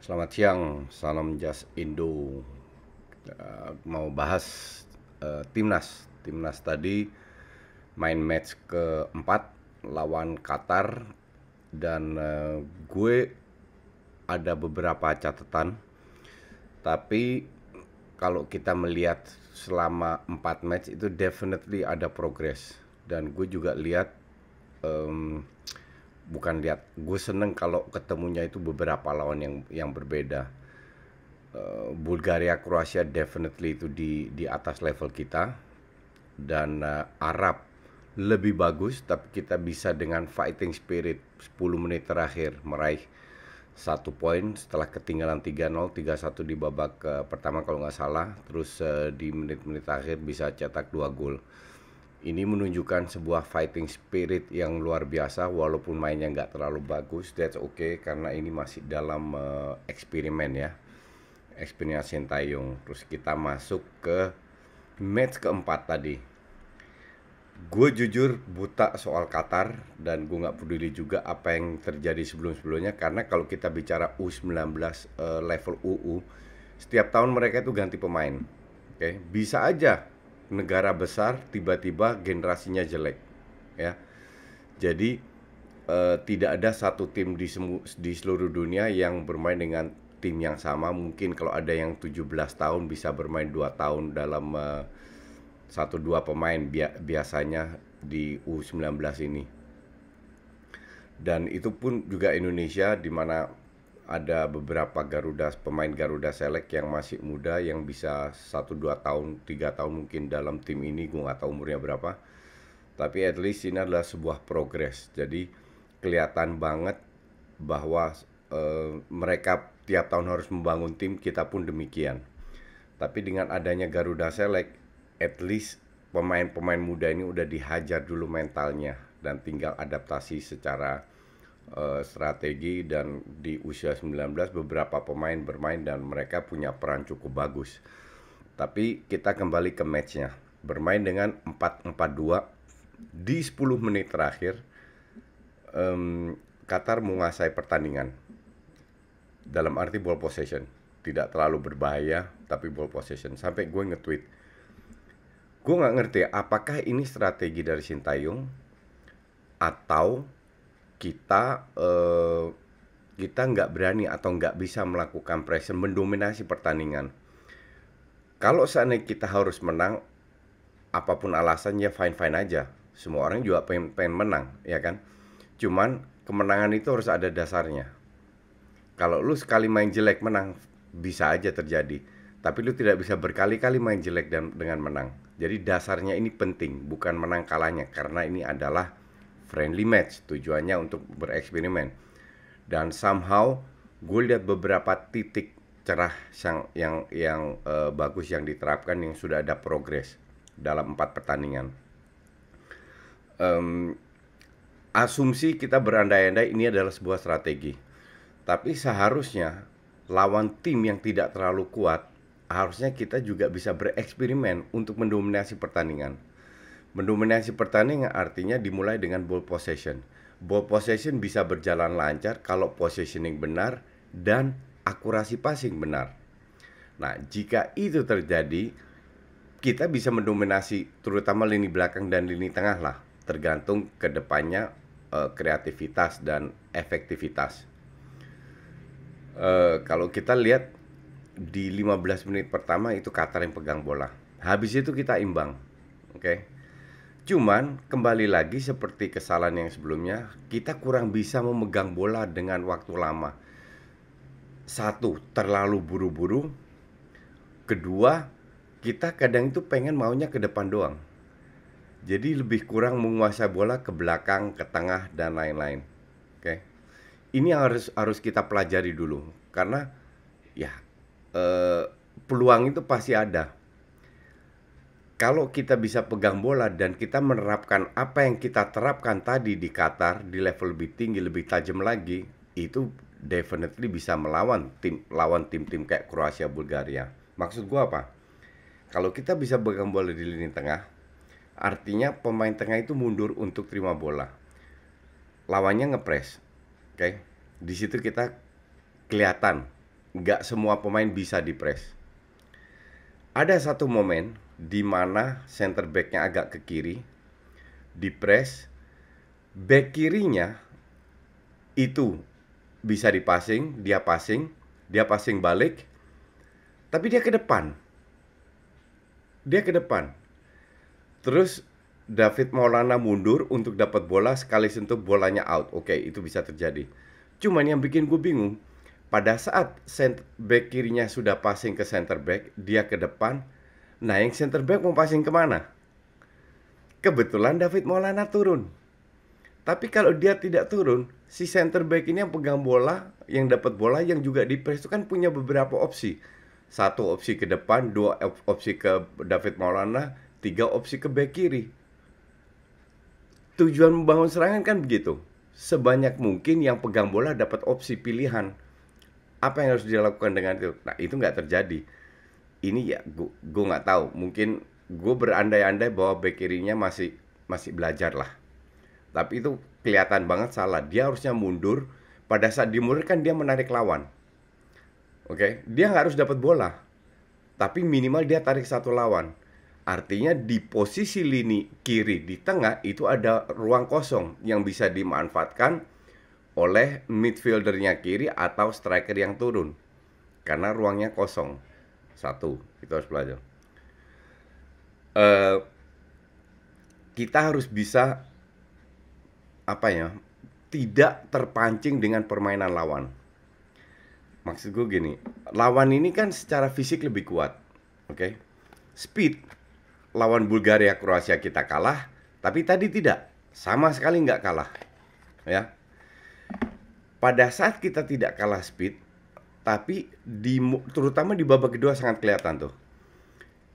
Selamat siang, salam Jas Indo. Mau bahas Timnas tadi main match keempat lawan Qatar dan gue ada beberapa catatan. Tapi kalau kita melihat selama 4 match itu definitely ada progress. Dan gue juga lihat, em, bukan lihat, gue seneng kalau ketemunya itu beberapa lawan yang berbeda. Bulgaria, Kroasia definitely itu di atas level kita, dan Arab lebih bagus, tapi kita bisa dengan fighting spirit 10 menit terakhir meraih 1 poin setelah ketinggalan 3-0, 3-1 di babak pertama kalau nggak salah, terus di menit-menit akhir bisa cetak 2 gol. Ini menunjukkan sebuah fighting spirit yang luar biasa, walaupun mainnya nggak terlalu bagus, that's okay karena ini masih dalam eksperimen ya, eksperimen Sintayong. Terus kita masuk ke match keempat tadi. Gue jujur buta soal Qatar dan gue nggak peduli juga apa yang terjadi sebelum-sebelumnya, karena kalau kita bicara U19 level UU, setiap tahun mereka itu ganti pemain. Oke, bisa aja negara besar tiba-tiba generasinya jelek, ya. Jadi tidak ada satu tim di seluruh dunia yang bermain dengan tim yang sama. Mungkin kalau ada yang 17 tahun bisa bermain 2 tahun dalam satu dua pemain biasanya di U19 ini. Dan itu pun juga Indonesia, di mana ada beberapa pemain Garuda Select yang masih muda yang bisa 1 2 tahun, 3 tahun mungkin dalam tim ini. Gue nggak tahu umurnya berapa. Tapi at least ini adalah sebuah progres. Jadi kelihatan banget bahwa mereka tiap tahun harus membangun tim, kita pun demikian. Tapi dengan adanya Garuda Select, at least pemain-pemain muda ini udah dihajar dulu mentalnya dan tinggal adaptasi secara strategi. Dan di usia 19 beberapa pemain bermain dan mereka punya peran cukup bagus. Tapi kita kembali ke matchnya. Bermain dengan 4-4-2 di 10 menit terakhir, Qatar menguasai pertandingan. Dalam arti ball possession, tidak terlalu berbahaya, tapi ball possession. Sampai gue nge-tweet, gue nggak ngerti apakah ini strategi dari Sintayong atau kita nggak berani atau nggak bisa melakukan pressure mendominasi pertandingan. Kalau seandainya kita harus menang, apapun alasannya fine fine aja. Semua orang juga pengen menang, ya kan? Cuman kemenangan itu harus ada dasarnya. Kalau lu sekali main jelek menang, bisa aja terjadi. Tapi lu tidak bisa berkali-kali main jelek dan dengan menang. Jadi dasarnya ini penting, bukan menang kalahnya, karena ini adalah friendly match. Tujuannya untuk bereksperimen. Dan somehow gue lihat beberapa titik cerah yang bagus yang diterapkan, yang sudah ada progres dalam 4 pertandingan. Em, Asumsi kita berandai-andai ini adalah sebuah strategi. Tapi seharusnya lawan tim yang tidak terlalu kuat, harusnya kita juga bisa bereksperimen untuk mendominasi pertandingan. Mendominasi pertandingan artinya dimulai dengan ball possession. Ball possession bisa berjalan lancar kalau positioning benar dan akurasi passing benar. Nah, jika itu terjadi, kita bisa mendominasi terutama lini belakang dan lini tengah lah, tergantung ke depannya kreativitas dan efektivitas. Kalau kita lihat di 15 menit pertama itu Qatar yang pegang bola. Habis itu kita imbang. Oke. Cuman kembali lagi seperti kesalahan yang sebelumnya, kita kurang bisa memegang bola dengan waktu lama. Satu, terlalu buru-buru. Kedua, kita kadang itu pengen maunya ke depan doang. Jadi lebih kurang menguasai bola ke belakang, ke tengah dan lain-lain. Oke. Ini harus harus kita pelajari dulu, karena ya, eh, peluang itu pasti ada. Kalau kita bisa pegang bola dan kita menerapkan apa yang kita terapkan tadi di Qatar di level lebih tinggi, lebih tajam lagi, itu definitely bisa melawan tim-tim kayak Kroasia, Bulgaria. Maksud gua apa? Kalau kita bisa pegang bola di lini tengah, artinya pemain tengah itu mundur untuk terima bola. Lawannya ngepres. Oke. Di situ kita kelihatan. nggak semua pemain bisa di-press. Ada satu momen di mana center back-nya agak ke kiri, di-press, back kirinya itu bisa dia passing balik, tapi dia ke depan. Dia ke depan. Terus David Maulana mundur untuk dapat bola, sekali sentuh bolanya out. Oke, itu bisa terjadi. Cuman yang bikin gue bingung, pada saat back kirinya sudah passing ke center back, dia ke depan. Nah, yang center back mau passing kemana? Kebetulan David Maulana turun. Tapi kalau dia tidak turun, si center back ini yang pegang bola, yang dapat bola, yang juga di press itu kan punya beberapa opsi. Satu opsi ke depan, dua opsi ke David Maulana, tiga opsi ke back kiri. Tujuan membangun serangan kan begitu. Sebanyak mungkin yang pegang bola dapat opsi pilihan. Apa yang harus dilakukan dengan itu? Nah, itu nggak terjadi. Ini ya, gue nggak tahu. Mungkin gue berandai-andai bahwa back kirinya masih belajar lah. Tapi itu kelihatan banget salah. Dia harusnya mundur. Pada saat dimundur kan dia menarik lawan. Oke, dia nggak harus dapat bola. Tapi minimal dia tarik satu lawan. Artinya di posisi lini kiri di tengah itu ada ruang kosong yang bisa dimanfaatkan oleh midfieldernya kiri atau striker yang turun. Karena ruangnya kosong. Satu, itu harus belajar. Kita harus bisa tidak terpancing dengan permainan lawan. Maksud gue gini, lawan ini kan secara fisik lebih kuat, oke? Speed, lawan Bulgaria, Kroasia kita kalah, tapi tadi tidak, sama sekali nggak kalah, ya. Pada saat kita tidak kalah speed, tapi terutama di babak kedua sangat kelihatan tuh.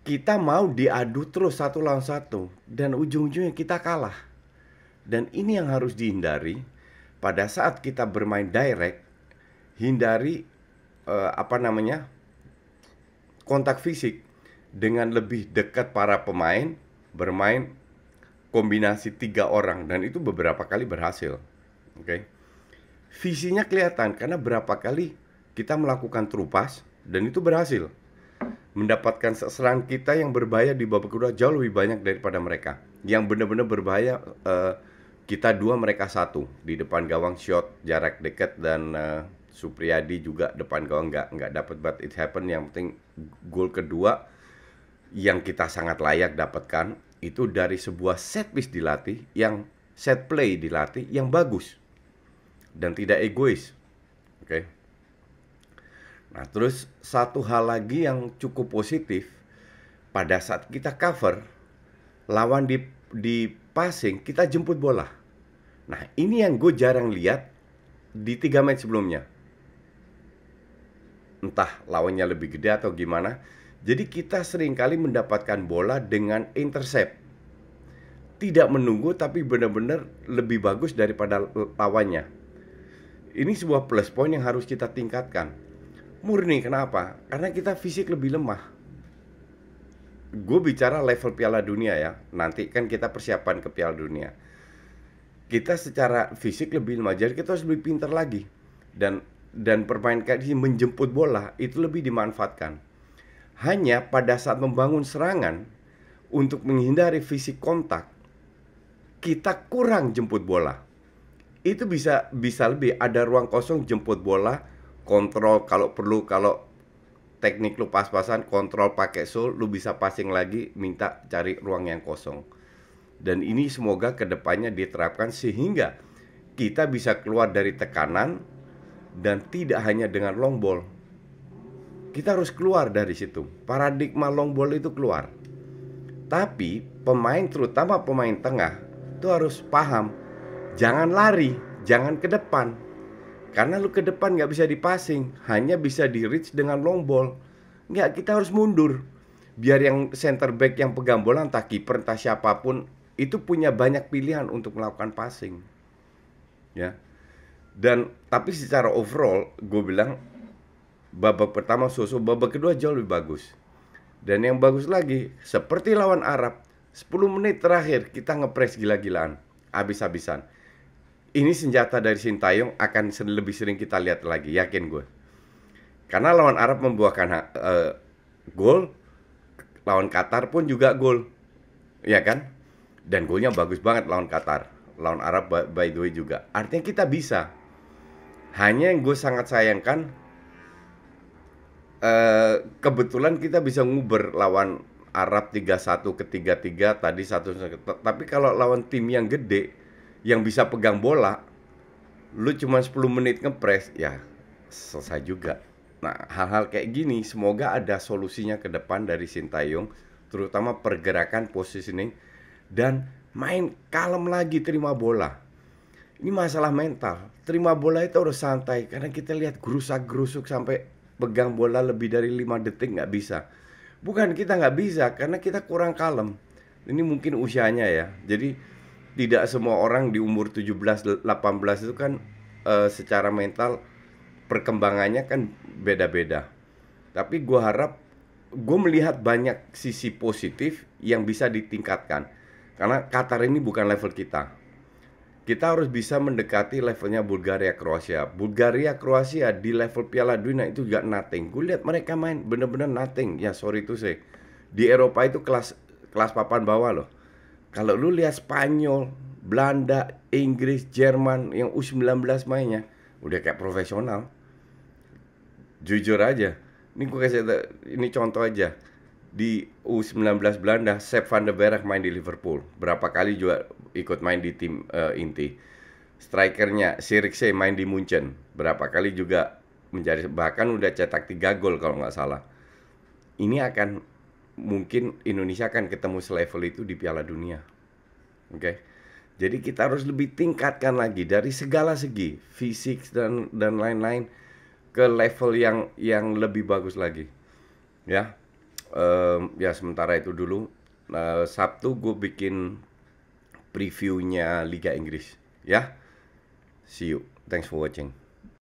Kita mau diadu terus satu lawan satu, dan ujung-ujungnya kita kalah. Dan ini yang harus dihindari pada saat kita bermain direct. Hindari kontak fisik dengan lebih dekat para pemain, bermain kombinasi 3 orang, dan itu beberapa kali berhasil. Oke. Visinya kelihatan karena berapa kali kita melakukan trupas dan itu berhasil. Mendapatkan serang kita yang berbahaya di babak kedua jauh lebih banyak daripada mereka. Yang benar-benar berbahaya kita 2, mereka 1. Di depan gawang shot jarak dekat, dan Supriyadi juga depan gawang nggak dapat, but it happen. Yang penting gol kedua yang kita sangat layak dapatkan itu dari sebuah set piece dilatih, yang set play dilatih yang bagus dan tidak egois. Oke. Nah, terus satu hal lagi yang cukup positif, pada saat kita cover lawan di passing, kita jemput bola. Nah, ini yang gue jarang lihat di 3 match sebelumnya. Entah lawannya lebih gede atau gimana. Jadi kita seringkali mendapatkan bola dengan intercept. Tidak menunggu, tapi benar-benar lebih bagus daripada lawannya. Ini sebuah plus point yang harus kita tingkatkan. Murni, kenapa? Karena kita fisik lebih lemah. Gue bicara level Piala Dunia ya. Nanti kan kita persiapan ke Piala Dunia. Kita secara fisik lebih lemah, jadi kita harus lebih pintar lagi. Dan permainan menjemput bola itu lebih dimanfaatkan. Hanya pada saat membangun serangan, untuk menghindari fisik kontak, kita kurang jemput bola. Itu bisa lebih, ada ruang kosong, jemput bola, kontrol kalau perlu, kalau teknik lu pas-pasan, kontrol pakai soul, lu bisa passing lagi, minta cari ruang yang kosong. Dan ini semoga kedepannya diterapkan sehingga kita bisa keluar dari tekanan dan tidak hanya dengan long ball. Kita harus keluar dari situ. Paradigma long ball itu keluar. Tapi pemain, terutama pemain tengah, itu harus paham, jangan lari, jangan ke depan. Karena lu ke depan nggak bisa dipassing, hanya bisa di reach dengan long ball. Nggak, kita harus mundur. Biar yang center back yang pegang bola, entah kiper, entah siapapun, itu punya banyak pilihan untuk melakukan passing. Ya. Dan tapi secara overall, gue bilang babak pertama so-so, babak kedua jauh lebih bagus. Dan yang bagus lagi, seperti lawan Arab, 10 menit terakhir kita ngepres gila-gilaan, habis-habisan. Ini senjata dari Sintayong akan lebih sering kita lihat lagi, yakin gue. Karena lawan Arab membuahkan gol, lawan Qatar pun juga gol, ya kan? Dan golnya bagus banget lawan Qatar, lawan Arab by the way juga. Artinya kita bisa. Hanya yang gue sangat sayangkan, kebetulan kita bisa nguber lawan Arab 3-1 ke 3-3 tadi satu. Tapi kalau lawan tim yang gede yang bisa pegang bola, lu cuma 10 menit ngepres, ya selesai juga. Nah, hal-hal kayak gini semoga ada solusinya ke depan dari Sintayong, terutama pergerakan positioning dan main kalem lagi terima bola. Ini masalah mental. Terima bola itu harus santai karena kita lihat gerusak-gerusuk sampai pegang bola lebih dari 5 detik nggak bisa. Bukan kita nggak bisa karena kita kurang kalem. Ini mungkin usianya ya. Jadi tidak semua orang di umur 17 18 itu kan secara mental perkembangannya kan beda-beda. Tapi gue harap, gue melihat banyak sisi positif yang bisa ditingkatkan. Karena Qatar ini bukan level kita. Kita harus bisa mendekati levelnya Bulgaria, Kroasia. Bulgaria, Kroasia di level Piala Dunia itu juga nothing. Gue lihat mereka main bener-bener nothing. Ya sorry to say. Di Eropa itu kelas kelas papan bawah loh. Kalau lu lihat Spanyol, Belanda, Inggris, Jerman yang U19 mainnya udah kayak profesional. Jujur aja. Ini gue kasih ini contoh aja. Di U19 Belanda, Sepp van der Berg main di Liverpool. Berapa kali juga ikut main di tim inti. Strikernya Sirikse main di Munchen. Berapa kali juga menjadi, bahkan udah cetak 3 gol kalau nggak salah. Ini akan mungkin Indonesia akan ketemu selevel itu di Piala Dunia. Oke. Jadi kita harus lebih tingkatkan lagi dari segala segi, fisik dan lain-lain ke level yang lebih bagus lagi. Ya. Ya sementara itu dulu. Sabtu gue bikin previewnya Liga Inggris. Ya. See you. Thanks for watching.